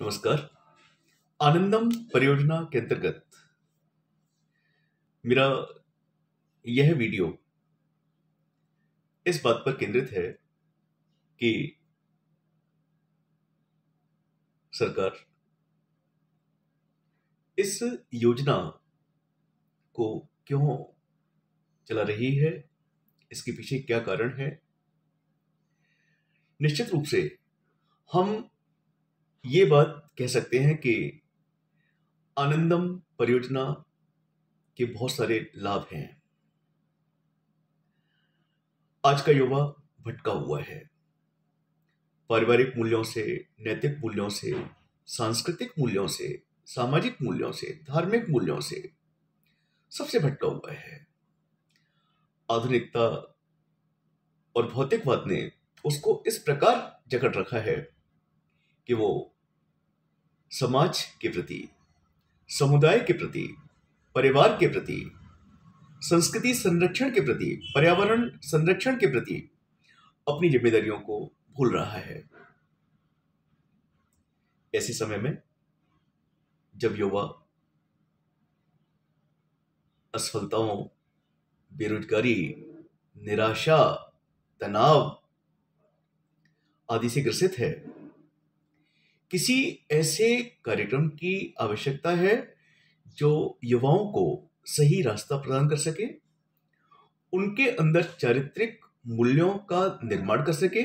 नमस्कार। आनंदम परियोजना के अंतर्गत मेरा यह वीडियो इस बात पर केंद्रित है कि सरकार इस योजना को क्यों चला रही है, इसके पीछे क्या कारण है। निश्चित रूप से हम ये बात कह सकते हैं कि आनंदम परियोजना के बहुत सारे लाभ हैं। आज का युवा भटका हुआ है, पारिवारिक मूल्यों से, नैतिक मूल्यों से, सांस्कृतिक मूल्यों से, सामाजिक मूल्यों से, धार्मिक मूल्यों से सबसे भटका हुआ है। आधुनिकता और भौतिकवाद ने उसको इस प्रकार जकड़ रखा है कि वो समाज के प्रति, समुदाय के प्रति, परिवार के प्रति, संस्कृति संरक्षण के प्रति, पर्यावरण संरक्षण के प्रति अपनी जिम्मेदारियों को भूल रहा है। ऐसे समय में जब युवा असफलताओं, बेरोजगारी, निराशा, तनाव आदि से ग्रसित है, किसी ऐसे कार्यक्रम की आवश्यकता है जो युवाओं को सही रास्ता प्रदान कर सके, उनके अंदर चारित्रिक मूल्यों का निर्माण कर सके,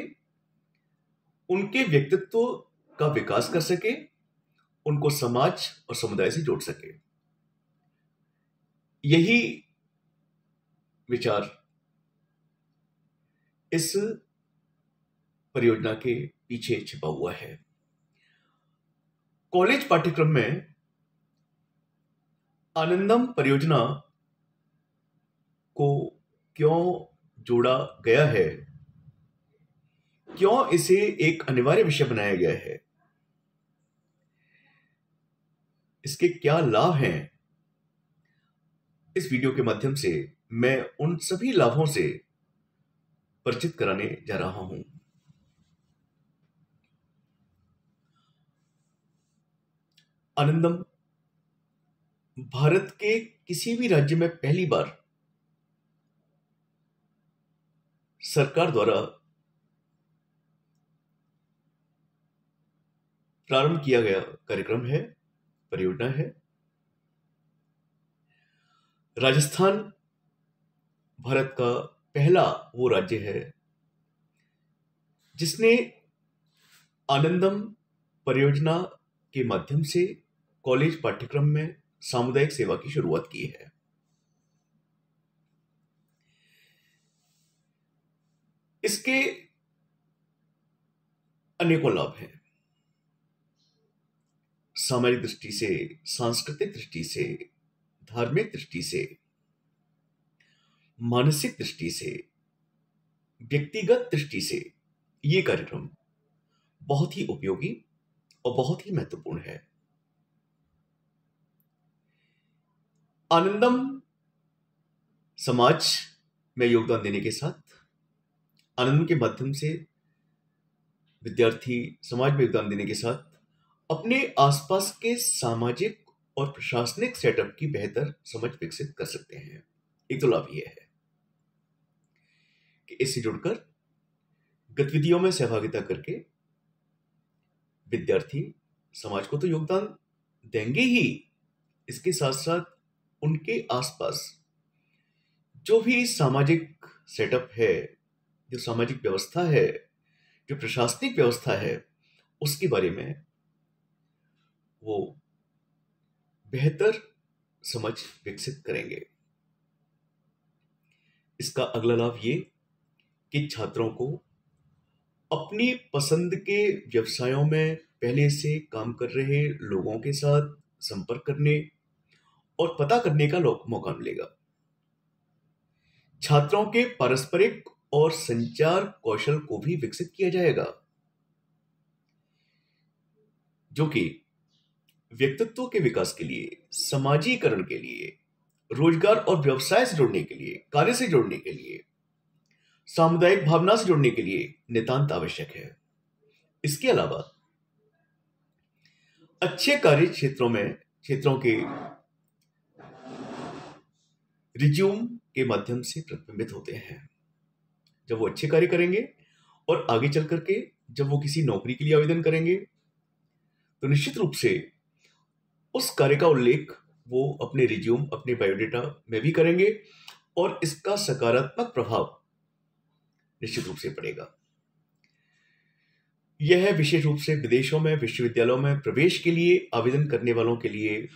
उनके व्यक्तित्व का विकास कर सके, उनको समाज और समुदाय से जोड़ सके। यही विचार इस परियोजना के पीछे छिपा हुआ है। कॉलेज पाठ्यक्रम में आनंदम परियोजना को क्यों जोड़ा गया है, क्यों इसे एक अनिवार्य विषय बनाया गया है, इसके क्या लाभ हैं, इस वीडियो के माध्यम से मैं उन सभी लाभों से परिचित कराने जा रहा हूं। आनंदम भारत के किसी भी राज्य में पहली बार सरकार द्वारा प्रारंभ किया गया कार्यक्रम है, परियोजना है। राजस्थान भारत का पहला वो राज्य है जिसने आनंदम परियोजना के माध्यम से कॉलेज पाठ्यक्रम में सामुदायिक सेवा की शुरुआत की है। इसके अनेकों लाभ हैं। सामाजिक दृष्टि से, सांस्कृतिक दृष्टि से, धार्मिक दृष्टि से, मानसिक दृष्टि से, व्यक्तिगत दृष्टि से ये कार्यक्रम बहुत ही उपयोगी और बहुत ही महत्वपूर्ण है। आनंदम समाज में योगदान देने के साथ, आनंदम के माध्यम से विद्यार्थी समाज में योगदान देने के साथ अपने आसपास के सामाजिक और प्रशासनिक सेटअप की बेहतर समझ विकसित कर सकते हैं। एक तो लाभ यह है कि इससे जुड़कर गतिविधियों में सहभागिता करके विद्यार्थी समाज को तो योगदान देंगे ही, इसके साथ साथ उनके आसपास जो भी सामाजिक सेटअप है, जो सामाजिक व्यवस्था है, जो प्रशासनिक व्यवस्था है, उसके बारे में वो बेहतर समझ विकसित करेंगे। इसका अगला लाभ ये कि छात्रों को अपनी पसंद के व्यवसायों में पहले से काम कर रहे लोगों के साथ संपर्क करने और पता करने का मौका मिलेगा। छात्रों के पारस्परिक और संचार कौशल को भी विकसित किया जाएगा, जो कि व्यक्तित्व के विकास के लिए, समाजीकरण के लिए, रोजगार और व्यवसाय से जुड़ने के लिए, कार्य से जुड़ने के लिए, सामुदायिक भावना से जुड़ने के लिए नितांत आवश्यक है। इसके अलावा अच्छे कार्य क्षेत्रों के रिज्यूम के माध्यम से प्रतिबिंबित होते हैं। जब वो अच्छे कार्य करेंगे और आगे चल करके जब वो किसी नौकरी के लिए आवेदन करेंगे तो निश्चित रूप से उस कार्य का उल्लेख वो अपने रिज्यूम, अपने बायोडेटा में भी करेंगे और इसका सकारात्मक प्रभाव निश्चित रूप से पड़ेगा। यह विशेष रूप से विदेशों में विश्वविद्यालयों में प्रवेश के लिए आवेदन करने वालों के लिए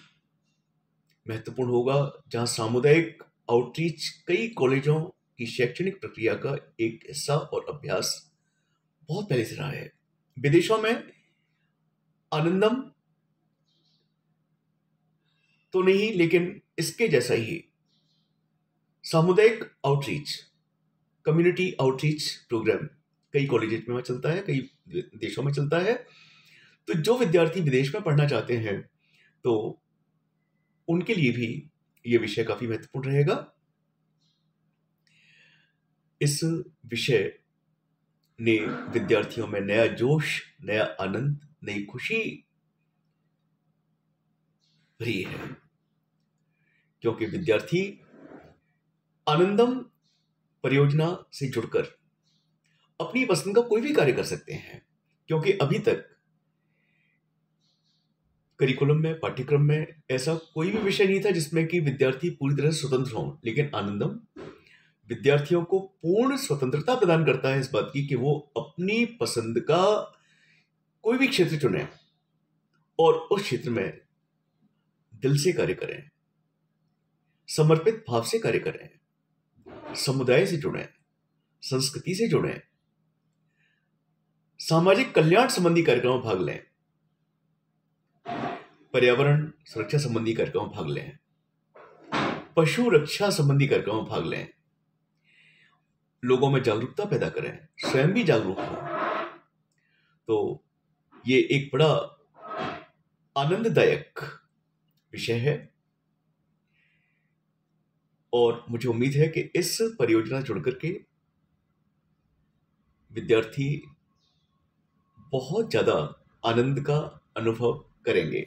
महत्वपूर्ण होगा, जहां सामुदायिक आउटरीच कई कॉलेजों की शैक्षणिक प्रक्रिया का एक हिस्सा और अभ्यास बहुत पहले से रहा है। विदेशों में आनंदम तो नहीं, लेकिन इसके जैसा ही सामुदायिक आउटरीच, कम्युनिटी आउटरीच प्रोग्राम कई कॉलेजेस में चलता है, कई देशों में चलता है। तो जो विद्यार्थी विदेश में पढ़ना चाहते हैं तो उनके लिए भी ये विषय काफी महत्वपूर्ण रहेगा। इस विषय ने विद्यार्थियों में नया जोश, नया आनंद, नई खुशी भरी है, क्योंकि विद्यार्थी आनंदम परियोजना से जुड़कर अपनी पसंद का कोई भी कार्य कर सकते हैं। क्योंकि अभी तक करिकुलम में, पाठ्यक्रम में ऐसा कोई भी विषय नहीं था जिसमें कि विद्यार्थी पूरी तरह से स्वतंत्र हों, लेकिन आनंदम विद्यार्थियों को पूर्ण स्वतंत्रता प्रदान करता है इस बात की कि वो अपनी पसंद का कोई भी क्षेत्र चुनें और उस क्षेत्र में दिल से कार्य करें, समर्पित भाव से कार्य करें, समुदाय से जुड़ें, संस्कृति से जुड़ें, सामाजिक कल्याण संबंधी कार्यक्रमों में भाग लें, पर्यावरण सुरक्षा संबंधी कार्यक्रमों में भाग लें, पशु रक्षा संबंधी कार्यक्रमों में भाग लें, लोगों में जागरूकता पैदा करें, स्वयं भी जागरूक हों। तो ये एक बड़ा आनंददायक विषय है और मुझे उम्मीद है कि इस परियोजना जुड़ करके विद्यार्थी बहुत ज्यादा आनंद का अनुभव करेंगे।